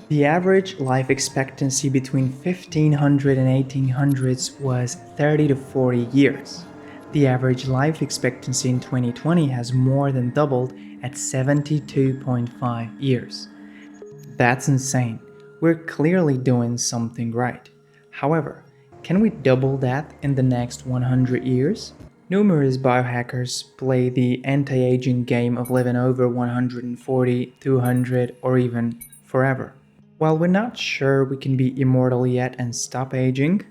The average life expectancy between 1500 and 1800s was 30 to 40 years. The average life expectancy in 2020 has more than doubled at 72.5 years. That's insane. We're clearly doing something right. However, can we double that in the next 100 years? Numerous biohackers play the anti-aging game of living over 140, 200, or even forever. While we're not sure we can be immortal yet and stop aging,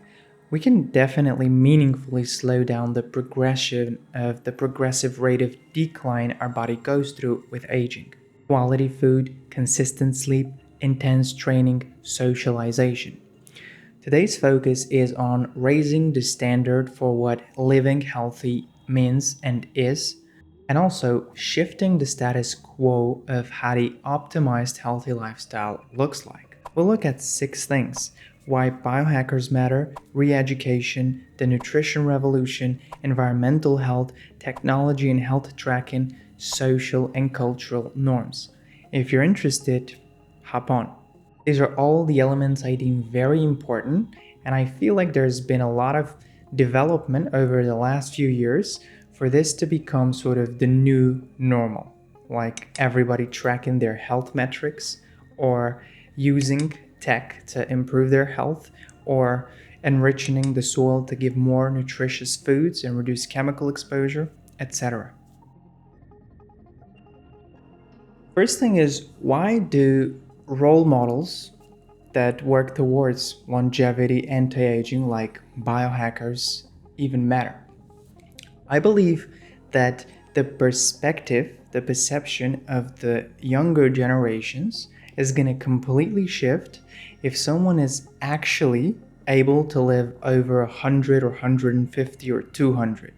we can definitely meaningfully slow down the progressive rate of decline our body goes through with aging. Quality food, consistent sleep, intense training, socialization. Today's focus is on raising the standard for what living healthy means and is, and also shifting the status quo of how the optimized healthy lifestyle looks like. We'll look at 6 things: why biohackers matter, re education, the nutrition revolution, environmental health, technology and health tracking, social and cultural norms. If you're interested, hop on. These are all the elements I deem very important, and I feel like there's been a lot of development over the last few years for this to become sort of the new normal. Like everybody tracking their health metrics, or using tech to improve their health, or enriching the soil to give more nutritious foods and reduce chemical exposure, etc. First thing is, why do role models that work towards longevity, anti-aging, like biohackers, even matter? I believe that the perception of the younger generations is going to completely shift if someone is actually able to live over 100 or 150 or 200.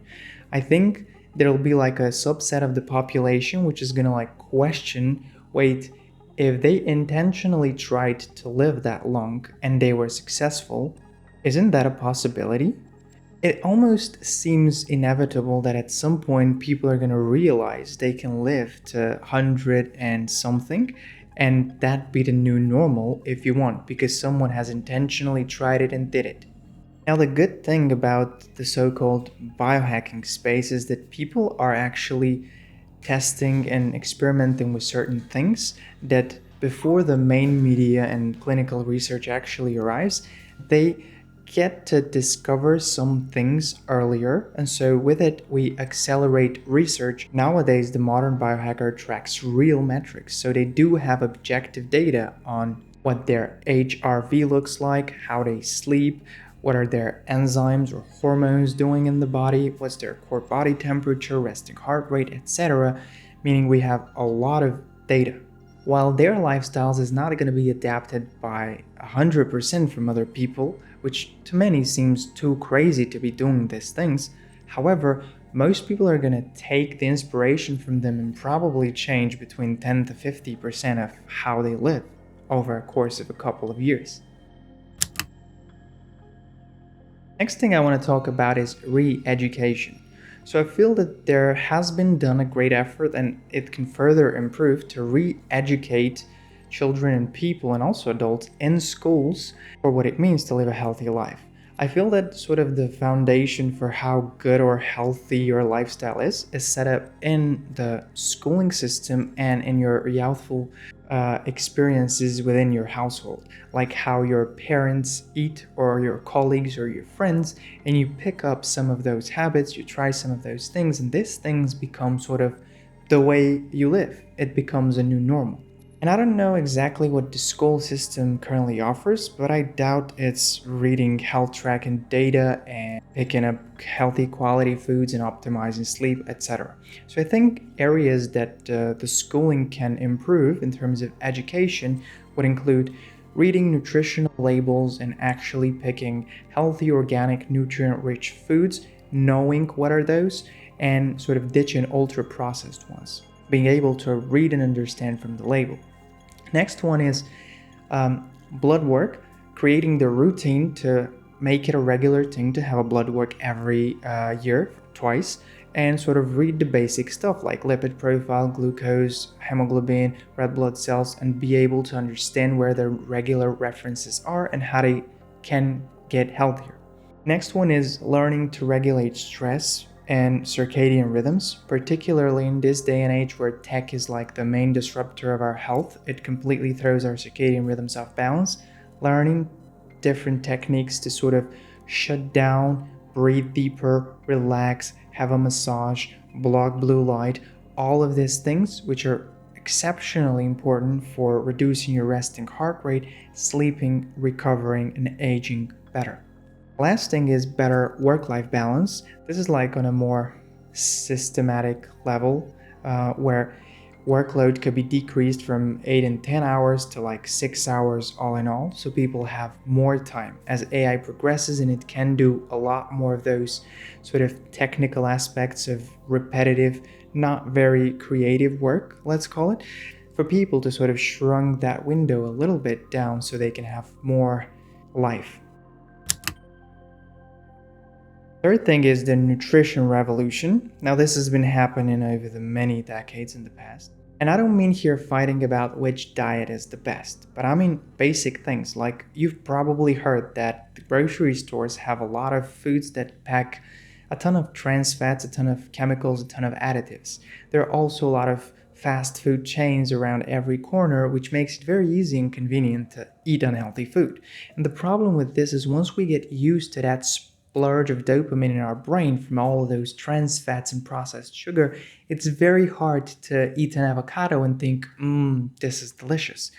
I think there'll be like a subset of the population which is going to like question, wait, if they intentionally tried to live that long and they were successful, isn't that a possibility? It almost seems inevitable that at some point people are going to realize they can live to 100 and something, and that be the new normal if you want, because someone has intentionally tried it and did it. Now, the good thing about the so called biohacking space is that people are actually testing and experimenting with certain things that before the main media and clinical research actually arrives, they get to discover some things earlier, and so with it we accelerate research. Nowadays the modern biohacker tracks real metrics, so they do have objective data on what their HRV looks like, how they sleep, what are their enzymes or hormones doing in the body, what's their core body temperature, resting heart rate, etc. Meaning we have a lot of data. While their lifestyles is not going to be adapted by 100% from other people, which to many seems too crazy to be doing these things, however, most people are going to take the inspiration from them and probably change between 10 to 50% of how they live over a course of a couple of years. Next thing I want to talk about is re-education. So I feel that there has been done a great effort, and it can further improve, to re-educate children and people and also adults in schools for what it means to live a healthy life. I feel that sort of the foundation for how good or healthy your lifestyle is set up in the schooling system and in your youthful experiences within your household, like how your parents eat or your colleagues or your friends, and you pick up some of those habits, you try some of those things, and these things become sort of the way you live. It becomes a new normal. And I don't know exactly what the school system currently offers, but I doubt it's reading health tracking data and picking up healthy quality foods and optimizing sleep, etc. So I think areas that the schooling can improve in terms of education would include reading nutritional labels and actually picking healthy, organic, nutrient-rich foods, knowing what are those, and sort of ditching ultra-processed ones, being able to read and understand from the label. Next one is blood work, creating the routine to make it a regular thing to have a blood work every year, twice, and sort of read the basic stuff like lipid profile, glucose, hemoglobin, red blood cells, and be able to understand where the regular references are and how they can get healthier. Next one is learning to regulate stress and circadian rhythms, particularly in this day and age where tech is like the main disruptor of our health. It completely throws our circadian rhythms off balance. Learning different techniques to sort of shut down, breathe deeper, relax, have a massage, block blue light, all of these things which are exceptionally important for reducing your resting heart rate, sleeping, recovering, and aging better. Last thing is better work-life balance. This is like on a more systematic level where workload could be decreased from 8 and 10 hours to like 6 hours all in all, so people have more time as AI progresses and it can do a lot more of those sort of technical aspects of repetitive, not very creative work, let's call it, for people to sort of shrunk that window a little bit down so they can have more life. Third thing is the nutrition revolution. Now, this has been happening over the many decades in the past. And I don't mean here fighting about which diet is the best, but I mean basic things like you've probably heard that the grocery stores have a lot of foods that pack a ton of trans fats, a ton of chemicals, a ton of additives. There are also a lot of fast food chains around every corner, which makes it very easy and convenient to eat unhealthy food. And the problem with this is once we get used to that splurge of dopamine in our brain from all of those trans fats and processed sugar, it's very hard to eat an avocado and think, this is delicious.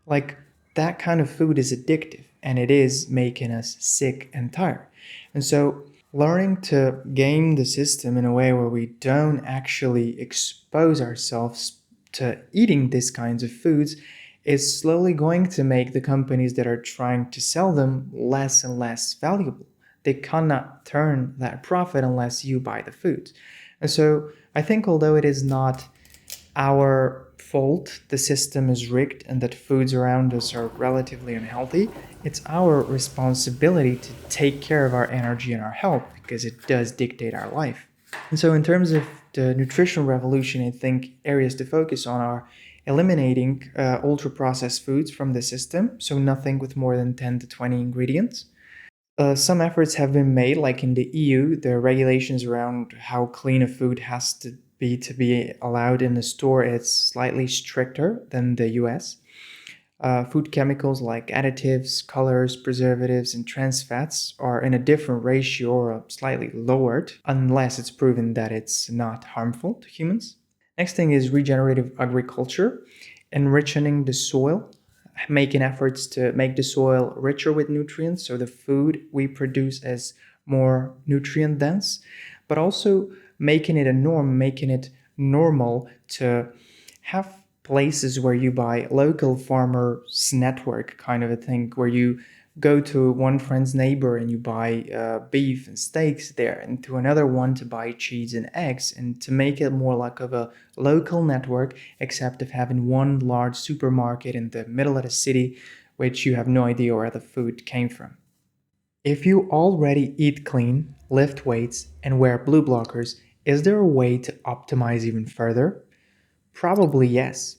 Like that kind of food is addictive and it is making us sick and tired. And so learning to game the system in a way where we don't actually expose ourselves to eating these kinds of foods is slowly going to make the companies that are trying to sell them less and less valuable. They cannot turn that profit unless you buy the food. And so I think although it is not our fault the system is rigged and that foods around us are relatively unhealthy, it's our responsibility to take care of our energy and our health because it does dictate our life. And so in terms of the nutrition revolution, I think areas to focus on are eliminating ultra-processed foods from the system, so nothing with more than 10 to 20 ingredients. Some efforts have been made, like in the EU, the regulations around how clean a food has to be allowed in the store, it's slightly stricter than the US. Food chemicals like additives, colors, preservatives, and trans fats are in a different ratio or slightly lowered, unless it's proven that it's not harmful to humans. Next thing is regenerative agriculture, enriching the soil, making efforts to make the soil richer with nutrients so the food we produce is more nutrient dense, but also making it a norm, making it normal to have places where you buy local farmers network kind of a thing, where you go to one friend's neighbor and you buy beef and steaks there, and to another one to buy cheese and eggs, and to make it more like of a local network, except of having one large supermarket in the middle of the city, which you have no idea where the food came from. If you already eat clean, lift weights, and wear blue blockers, is there a way to optimize even further? Probably yes.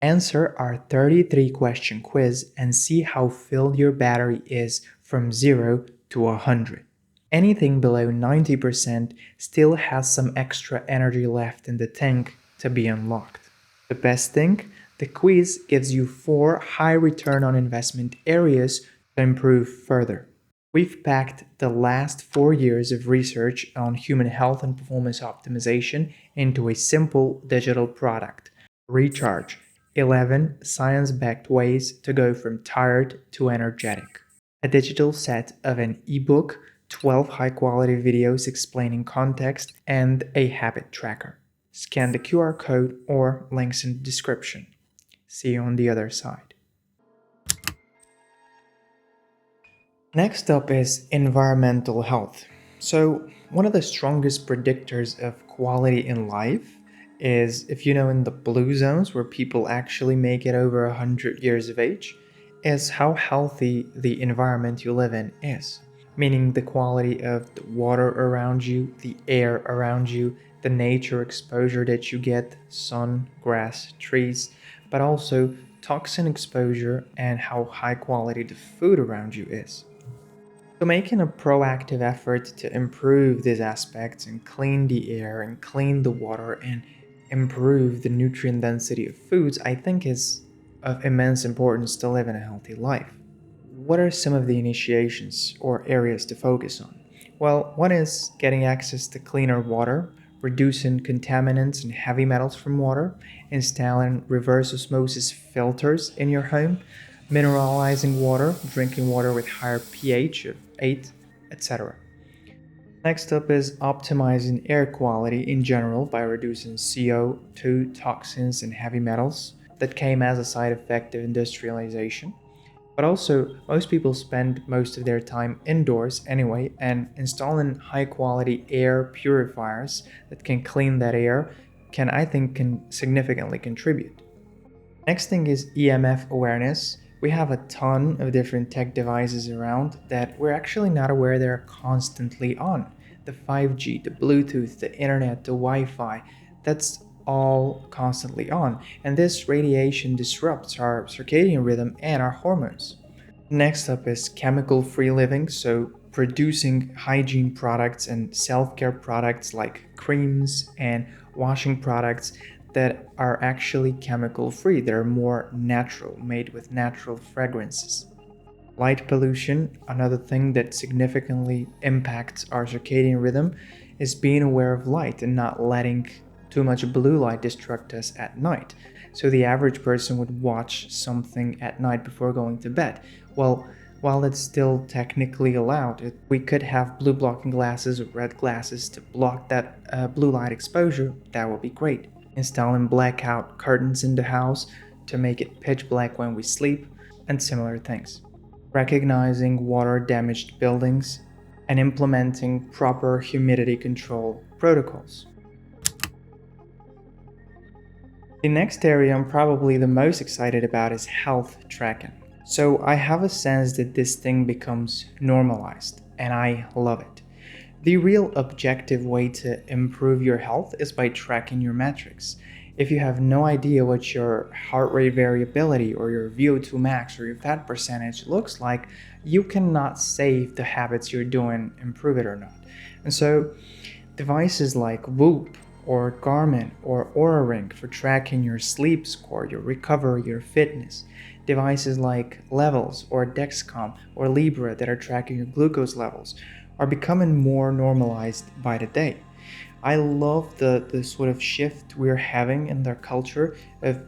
Answer our 33 question quiz and see how filled your battery is from 0 to 100. Anything below 90% still has some extra energy left in the tank to be unlocked. The best thing? The quiz gives you 4 high return on investment areas to improve further. We've packed the last 4 years of research on human health and performance optimization into a simple digital product. Recharge. 11 science-backed ways to go from tired to energetic. A digital set of an ebook, 12 high-quality videos explaining context, and a habit tracker. Scan the QR code or links in the description. See you on the other side. Next up is environmental health. So, one of the strongest predictors of quality in life is, if you know, in the blue zones where people actually make it over 100 years of age, is how healthy the environment you live in is. meaning the quality of the water around you, the air around you, the nature exposure that you get, sun, grass, trees, but also toxin exposure and how high quality the food around you is. So, making a proactive effort to improve these aspects and clean the air and clean the water and improve the nutrient density of foods, I think is of immense importance to live in a healthy life. What are some of the initiations or areas to focus on? Well, one is getting access to cleaner water, reducing contaminants and heavy metals from water, installing reverse osmosis filters in your home, mineralizing water, drinking water with higher pH of 8, etc. Next up is optimizing air quality in general by reducing CO2, toxins, and heavy metals that came as a side effect of industrialization. But also, most people spend most of their time indoors anyway, and installing high quality air purifiers that can clean that air can significantly contribute. Next thing is EMF awareness. We have a ton of different tech devices around that we're actually not aware they're constantly on. The 5G, the Bluetooth, the internet, the Wi Fi, that's all constantly on. And this radiation disrupts our circadian rhythm and our hormones. Next up is chemical free living, so producing hygiene products and self care products like creams and washing products that are actually chemical free, that are more natural, made with natural fragrances. Light pollution, another thing that significantly impacts our circadian rhythm, is being aware of light and not letting too much blue light distract us at night. So the average person would watch something at night before going to bed. Well, while it's still technically allowed, we could have blue blocking glasses or red glasses to block that blue light exposure. That would be great. Installing blackout curtains in the house to make it pitch black when we sleep, and similar things. Recognizing water damaged buildings and implementing proper humidity control protocols. The next area I'm probably the most excited about is health tracking. So I have a sense that this thing becomes normalized, and I love it. The real objective way to improve your health is by tracking your metrics. If you have no idea what your heart rate variability or your VO2 max or your fat percentage looks like, you cannot say if the habits you're doing improve it or not. And so, devices like Whoop or Garmin or Oura Ring for tracking your sleep score, your recovery, your fitness. Devices like Levels or Dexcom or Libra that are tracking your glucose levels are becoming more normalized by the day. I love the sort of shift we're having in their culture of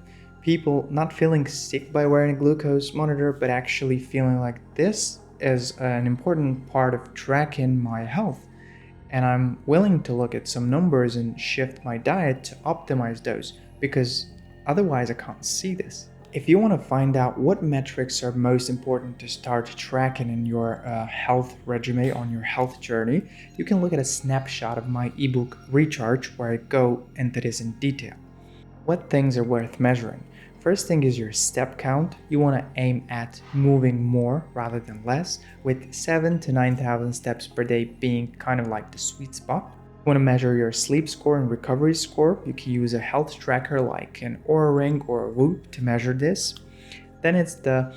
people not feeling sick by wearing a glucose monitor, but actually feeling like this is an important part of tracking my health. And I'm willing to look at some numbers and shift my diet to optimize those because otherwise I can't see this. If you want to find out what metrics are most important to start tracking in your health regimen on your health journey, you can look at a snapshot of my ebook Recharge where I go into this in detail. What things are worth measuring? First thing is your step count. You want to aim at moving more rather than less, with 7 to 9,000 steps per day being kind of like the sweet spot. You want to measure your sleep score and recovery score. You can use a health tracker like an Oura Ring or a Whoop to measure this. Then it's the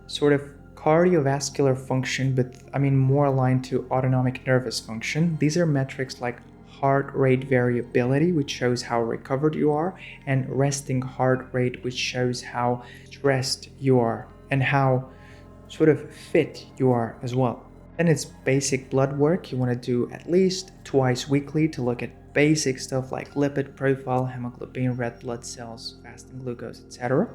sort of cardiovascular function, but more aligned to autonomic nervous function. These are metrics like heart rate variability, which shows how recovered you are, and resting heart rate, which shows how stressed you are and how sort of fit you are as well. Then it's basic blood work. You want to do at least twice weekly to look at basic stuff like lipid profile, hemoglobin, red blood cells, fasting glucose, etc.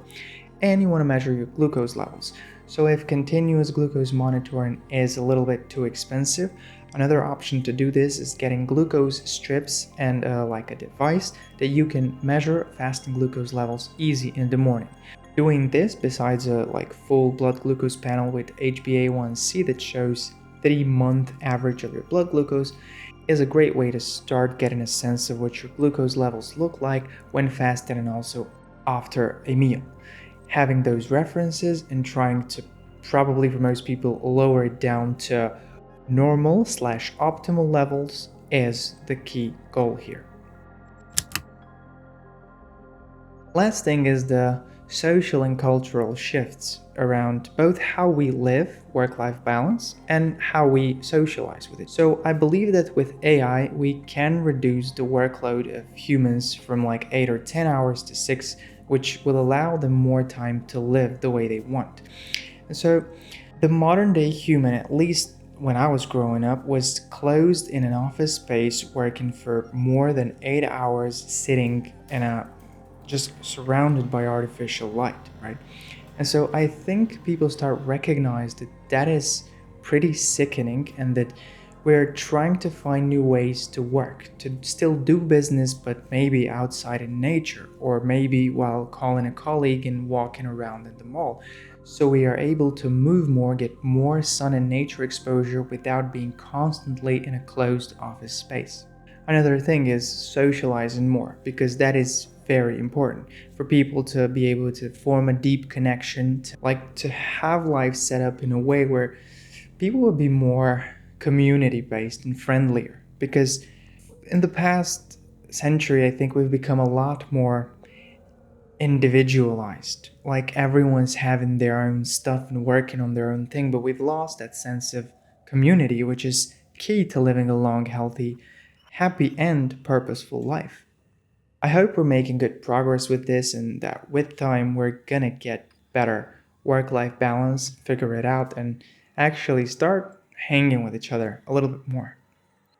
And you want to measure your glucose levels. So if continuous glucose monitoring is a little bit too expensive, another option to do this is getting glucose strips and like a device that you can measure fasting glucose levels easy in the morning. Doing this, besides a full blood glucose panel with HbA1c that shows 3-month average of your blood glucose, is a great way to start getting a sense of what your glucose levels look like when fasting and also after a meal. Having those references and trying to, probably for most people, lower it down to Normal slash optimal levels is the key goal here. Last thing is the social and cultural shifts around both how we live work-life balance and how we socialize with it. So I believe that with AI, we can reduce the workload of humans from like 8 or 10 hours to 6, which will allow them more time to live the way they want. And so the modern day human, at least when I was growing up, was closed in an office space working for more than 8 hours sitting in a just surrounded by artificial light, right? And so I think people start recognize that that is pretty sickening and that we're trying to find new ways to work, to still do business, but maybe outside in nature, or maybe while calling a colleague and walking around in the mall. So we are able to move more, get more sun and nature exposure without being constantly in a closed office space. Another thing is socializing more because that is very important for people to be able to form a deep connection, to have life set up in a way where people will be more community based and friendlier. Because in the past century, I think we've become a lot more individualized. Like everyone's having their own stuff and working on their own thing, but we've lost that sense of community, which is key to living a long, healthy, happy, and purposeful life. I hope we're making good progress with this and that with time we're gonna get better work life balance, figure it out, and actually start hanging with each other a little bit more.